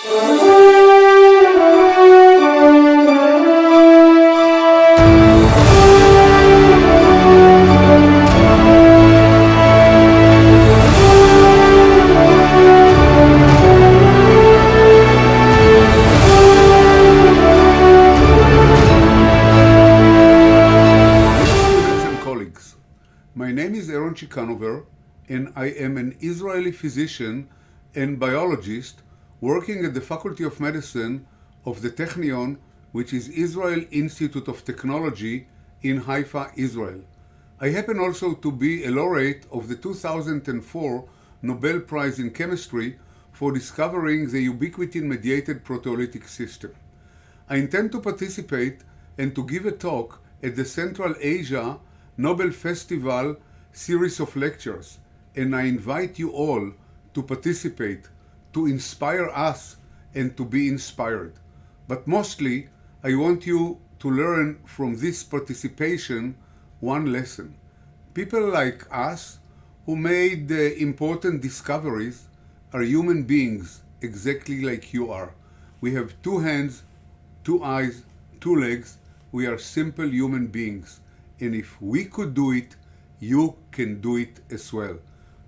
And I am an Israeli physician and biologist working at the Faculty of Medicine of the Technion, which is Israel Institute of Technology in Haifa, Israel. I happen also to be a laureate of the 2004 Nobel Prize in Chemistry for discovering the ubiquitin-mediated proteolytic system. I intend to participate and to give a talk at the Central Asia Nobel Festival series of lectures, and I invite you all to participate, to inspire us and to be inspired. But mostly, I want you to learn from this participation one lesson. People like us who made important discoveries are human beings exactly like you are. We have 2 hands, 2 eyes, 2 legs. We are simple human beings. And if we could do it, you can do it as well.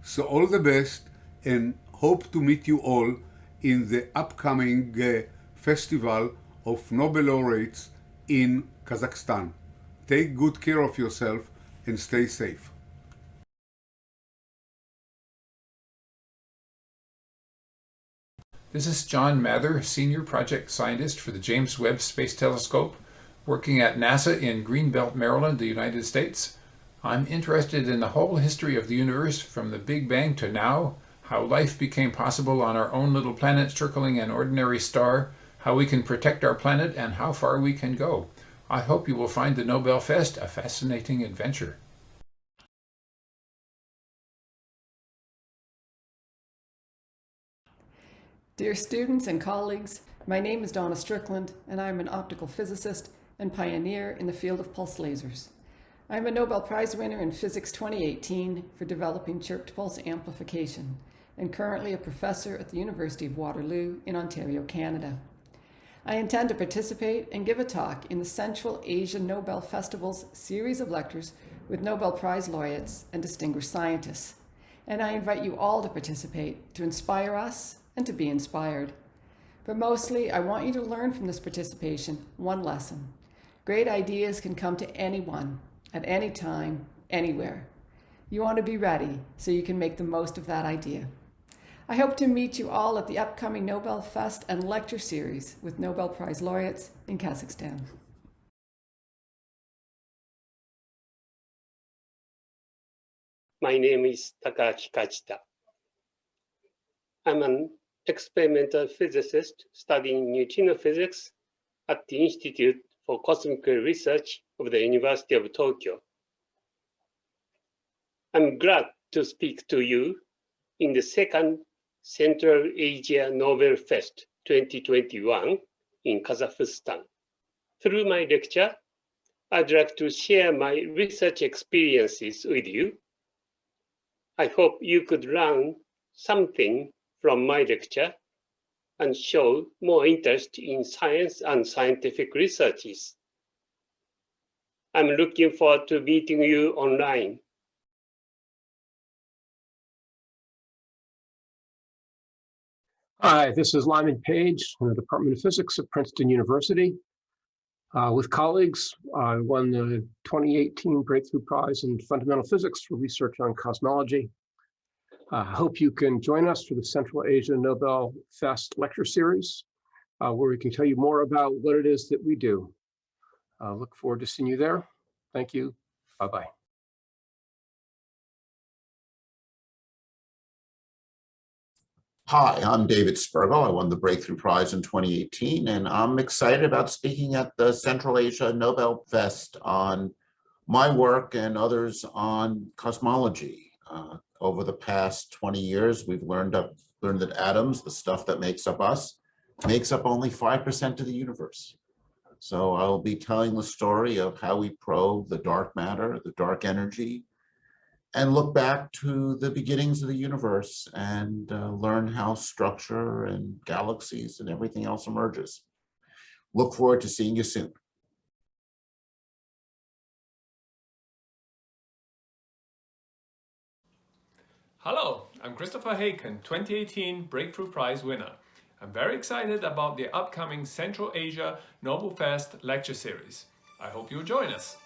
So all the best, and hope to meet you all in the upcoming Festival of Nobel Laureates in Kazakhstan. Take good care of yourself and stay safe. This is John Mather, Senior Project Scientist for the James Webb Space Telescope, working at NASA in Greenbelt, Maryland, the United States. I'm interested in the whole history of the universe from the Big Bang to now, how life became possible on our own little planet circling an ordinary star, how we can protect our planet, and how far we can go. I hope you will find the Nobel Fest a fascinating adventure. Dear students and colleagues, my name is Donna Strickland, and I'm an optical physicist and pioneer in the field of pulse lasers. I'm a Nobel Prize winner in Physics 2018 for developing chirped pulse amplification, and currently a professor at the University of Waterloo in Ontario, Canada. I intend to participate and give a talk in the Central Asia Nobel Festival's series of lectures with Nobel Prize laureates and distinguished scientists. And I invite you all to participate, to inspire us and to be inspired. But mostly, I want you to learn from this participation one lesson. Great ideas can come to anyone, at any time, anywhere. You want to be ready so you can make the most of that idea. I hope to meet you all at the upcoming Nobel Fest and lecture series with Nobel Prize laureates in Kazakhstan. My name is Takashi. I'm an experimental physicist studying neutrino physics at the Institute for Cosmic Research of the University of Tokyo. I'm glad to speak to you in the second Central Asia Nobel Fest 2021 in Kazakhstan. Through my lecture, I'd like to share my research experiences with you. I hope you could learn something from my lecture and show more interest in science and scientific researches. I'm looking forward to meeting you online. Hi, this is Lyman Page from the Department of Physics at Princeton University. With colleagues, I won the 2018 Breakthrough Prize in Fundamental Physics for research on cosmology. I hope you can join us for the Central Asia Nobel Fest lecture series, where we can tell you more about what it is that we do. Look forward to seeing you there. Thank you. Bye-bye. Hi, I'm David Spurgo. I won the Breakthrough Prize in 2018, and I'm excited about speaking at the Central Asia Nobel Fest on my work and others on cosmology. Over the past 20 years, we've learned that atoms, the stuff that makes up us, makes up only 5% of the universe. So I'll be telling the story of how we probe the dark matter, the dark energy, and look back to the beginnings of the universe and learn how structure and galaxies and everything else emerges. Look forward to seeing you soon. Hello, I'm Christopher Haykin, 2018 Breakthrough Prize winner. I'm very excited about the upcoming Central Asia Nobel Fest lecture series. I hope you'll join us.